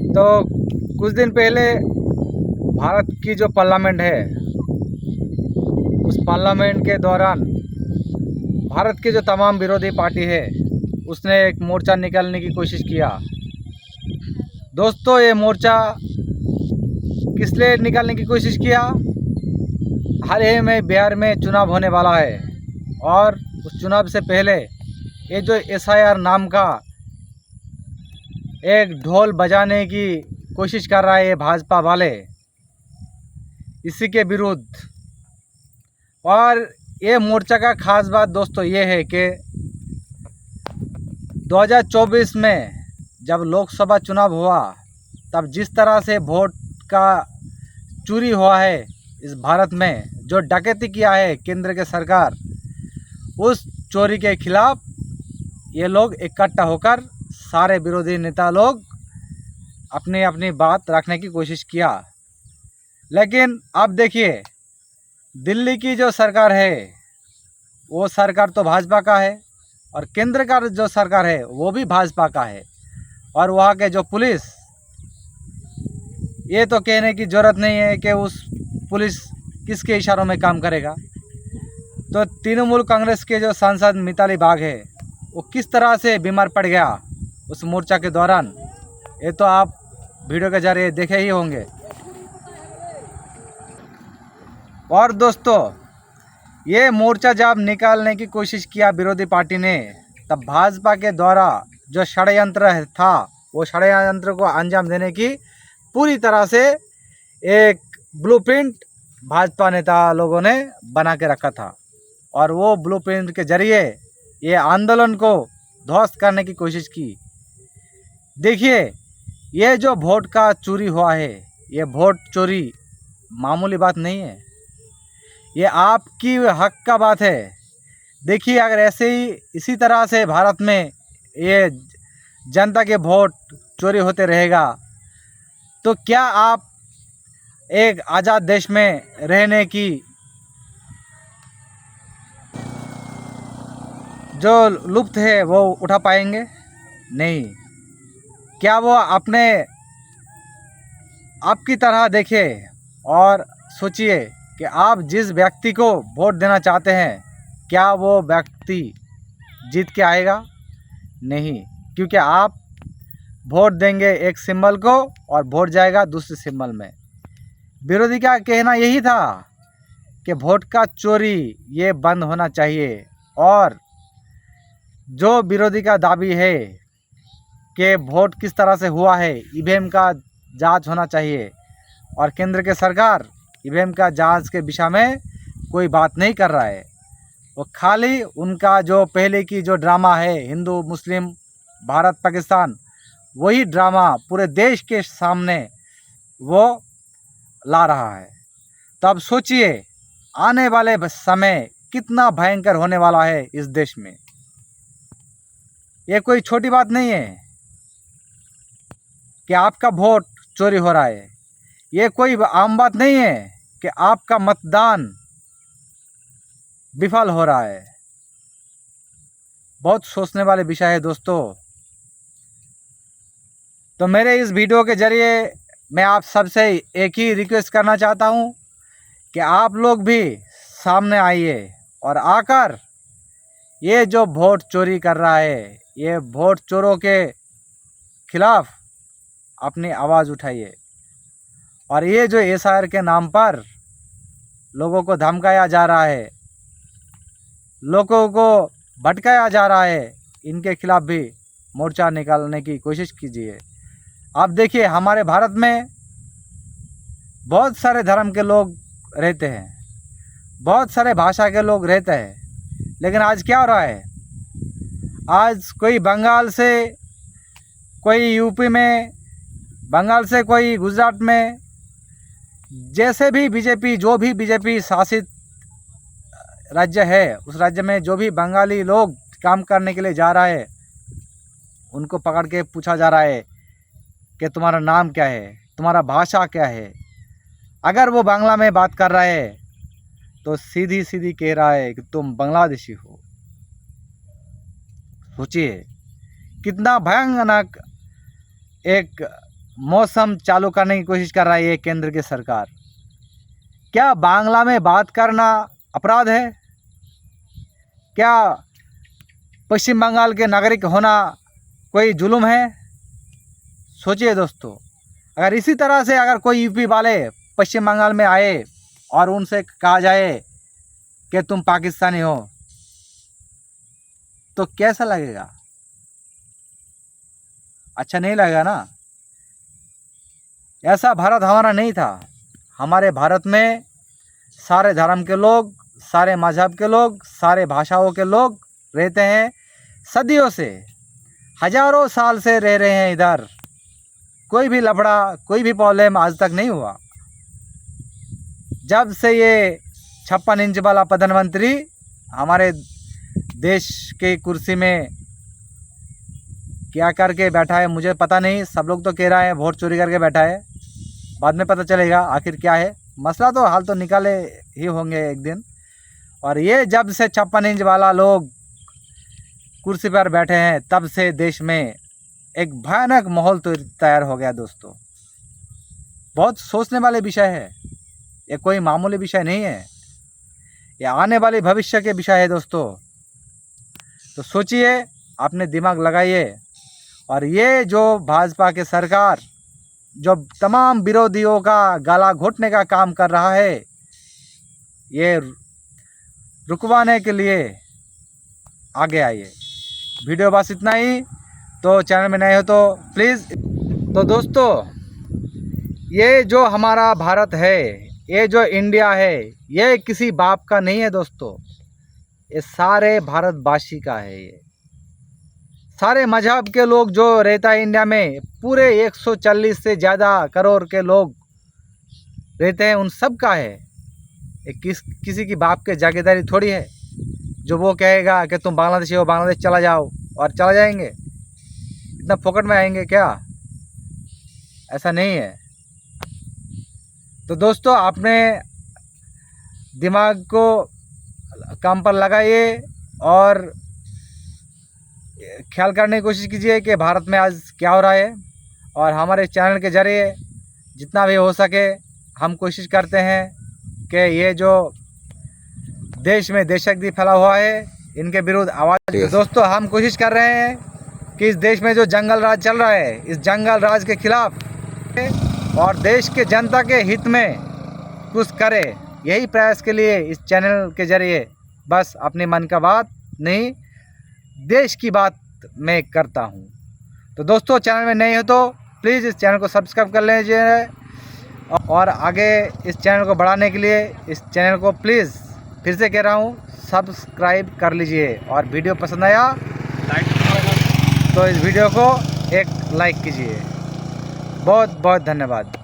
तो कुछ दिन पहले भारत की जो पार्लियामेंट है, उस पार्लियामेंट के दौरान भारत के जो तमाम विरोधी पार्टी है, उसने एक मोर्चा निकालने की कोशिश किया। दोस्तों, ये मोर्चा किस लिए निकालने की कोशिश किया? हाल ही में बिहार में चुनाव होने वाला है और उस चुनाव से पहले ये जो SIR नाम का एक ढोल बजाने की कोशिश कर रहा है ये भाजपा वाले, इसी के विरुद्ध। और ये मोर्चा का खास बात दोस्तों ये है कि 2024 में जब लोकसभा चुनाव हुआ, तब जिस तरह से वोट का चोरी हुआ है इस भारत में, जो डकैती किया है केंद्र के सरकार, उस चोरी के खिलाफ ये लोग इकट्ठा होकर सारे विरोधी नेता लोग अपनी अपनी बात रखने की कोशिश किया। लेकिन अब देखिए, दिल्ली की जो सरकार है वो सरकार तो भाजपा का है और केंद्र का जो सरकार है वो भी भाजपा का है। और वहाँ के जो पुलिस, ये तो कहने की ज़रूरत नहीं है कि उस पुलिस किसके इशारों में काम करेगा। तो तृणमूल कांग्रेस के जो सांसद मिताली बाग है, वो किस तरह से बीमार पड़ गया उस मोर्चा के दौरान, ये तो आप वीडियो के जरिए देखे ही होंगे। और दोस्तों, ये मोर्चा जब निकालने की कोशिश किया विरोधी पार्टी ने, तब भाजपा के द्वारा जो षड्यंत्र था, वो षड्यंत्र को अंजाम देने की पूरी तरह से एक ब्लूप्रिंट भाजपा नेता लोगों ने बना के रखा था। और वो ब्लूप्रिंट के जरिए ये आंदोलन को ध्वस्त करने की कोशिश की। देखिए, ये जो वोट का चोरी हुआ है, ये वोट चोरी मामूली बात नहीं है, ये आपकी हक का बात है। देखिए, अगर ऐसे ही इसी तरह से भारत में ये जनता के वोट चोरी होते रहेगा, तो क्या आप एक आज़ाद देश में रहने की जो लुत्फ़ है वो उठा पाएंगे? नहीं। क्या वो अपने आपकी तरह देखें और सोचिए कि आप जिस व्यक्ति को वोट देना चाहते हैं, क्या वो व्यक्ति जीत के आएगा? नहीं, क्योंकि आप वोट देंगे एक सिंबल को और वोट जाएगा दूसरे सिंबल में। विरोधी का कहना यही था कि वोट का चोरी ये बंद होना चाहिए। और जो विरोधी का दावी है कि वोट किस तरह से हुआ है, EVM का जांच होना चाहिए, और केंद्र के सरकार EVM का जांच के विषय में कोई बात नहीं कर रहा है। वो खाली उनका जो पहले की जो ड्रामा है, हिंदू मुस्लिम भारत पाकिस्तान, वही ड्रामा पूरे देश के सामने वो ला रहा है। तो अब सोचिए, आने वाले समय कितना भयंकर होने वाला है इस देश में। ये कोई छोटी बात नहीं है कि आपका वोट चोरी हो रहा है। ये कोई आम बात नहीं है कि आपका मतदान विफल हो रहा है। बहुत सोचने वाले विषय है दोस्तों। तो मेरे इस वीडियो के जरिए मैं आप सबसे एक ही रिक्वेस्ट करना चाहता हूँ कि आप लोग भी सामने आइए और आकर ये जो वोट चोरी कर रहा है, ये वोट चोरों के खिलाफ अपनी आवाज़ उठाइए। और ये जो SIR के नाम पर लोगों को धमकाया जा रहा है, लोगों को भटकाया जा रहा है, इनके खिलाफ भी मोर्चा निकालने की कोशिश कीजिए। आप देखिए, हमारे भारत में बहुत सारे धर्म के लोग रहते हैं, बहुत सारे भाषा के लोग रहते हैं, लेकिन आज क्या हो रहा है? आज कोई बंगाल से, कोई यूपी में, बंगाल से कोई गुजरात में, जैसे भी बीजेपी, जो भी बीजेपी शासित राज्य है, उस राज्य में जो भी बंगाली लोग काम करने के लिए जा रहा है, उनको पकड़ के पूछा जा रहा है कि तुम्हारा नाम क्या है, तुम्हारा भाषा क्या है। अगर वो बांग्ला में बात कर रहा है तो सीधी सीधी कह रहा है कि तुम बांग्लादेशी हो। सोचिए, कितना भयानक एक मौसम चालू करने की कोशिश कर रहा है ये केंद्र की सरकार। क्या बांग्ला में बात करना अपराध है? क्या पश्चिम बंगाल के नागरिक होना कोई जुल्म है? सोचिए दोस्तों, अगर इसी तरह से अगर कोई यूपी वाले पश्चिम बंगाल में आए और उनसे कहा जाए कि तुम पाकिस्तानी हो, तो कैसा लगेगा? अच्छा नहीं लगेगा ना। ऐसा भारत हमारा नहीं था। हमारे भारत में सारे धर्म के लोग, सारे मजहब के लोग, सारे भाषाओं के लोग रहते हैं। सदियों से, हजारों साल से रह रहे हैं इधर। कोई भी लफड़ा, कोई भी प्रॉब्लम आज तक नहीं हुआ। जब से ये 56 इंच वाला प्रधानमंत्री हमारे देश के कुर्सी में क्या करके बैठा है मुझे पता नहीं। सब लोग तो कह रहा है वोट चोरी करके बैठा है। बाद में पता चलेगा आखिर क्या है मसला। तो हाल तो निकाले ही होंगे एक दिन। और ये जब से 56 इंच वाला लोग कुर्सी पर बैठे हैं, तब से देश में एक भयानक माहौल तो तैयार हो गया दोस्तों। बहुत सोचने वाले विषय है। ये कोई मामूली विषय नहीं है। ये आने वाले भविष्य के विषय है दोस्तों। तो सोचिए, अपने दिमाग लगाइए। और ये जो भाजपा की सरकार जो तमाम विरोधियों का गला घोटने का काम कर रहा है, ये रुकवाने के लिए आगे आइए। वीडियो बस इतना ही। तो चैनल में नए हो तो प्लीज़। तो दोस्तों, ये जो हमारा भारत है, ये जो इंडिया है, ये किसी बाप का नहीं है दोस्तों। ये सारे भारतवासी का है। ये सारे मजहब के लोग जो रहता है इंडिया में, पूरे 140 से ज़्यादा करोड़ के लोग रहते हैं, उन सब का है। ये किसी की बाप के जागीरदारी थोड़ी है जो वो कहेगा कि तुम बांग्लादेशी हो, बांग्लादेश चला जाओ, और चला जाएंगे। इतना फोकट में आएंगे क्या? ऐसा नहीं है। तो दोस्तों, अपने दिमाग को काम पर लगाइए और ख्याल करने की कोशिश कीजिए कि भारत में आज क्या हो रहा है। और हमारे चैनल के ज़रिए जितना भी हो सके हम कोशिश करते हैं कि ये जो देश में देशभक्ति फैला हुआ है, इनके विरुद्ध आवाज़। दोस्तों, हम कोशिश कर रहे हैं कि इस देश में जो जंगल राज चल रहा है, इस जंगल राज के खिलाफ और देश के जनता के हित में कुछ करे। यही प्रयास के लिए इस चैनल के ज़रिए बस अपने मन का बात नहीं, देश की बात मैं करता हूँ। तो दोस्तों, चैनल में नए हो तो प्लीज़ इस चैनल को सब्सक्राइब कर लीजिए। और आगे इस चैनल को बढ़ाने के लिए इस चैनल को प्लीज़ फिर से कह रहा हूँ, सब्सक्राइब कर लीजिए। और वीडियो पसंद आया तो इस वीडियो को एक लाइक कीजिए। बहुत बहुत धन्यवाद।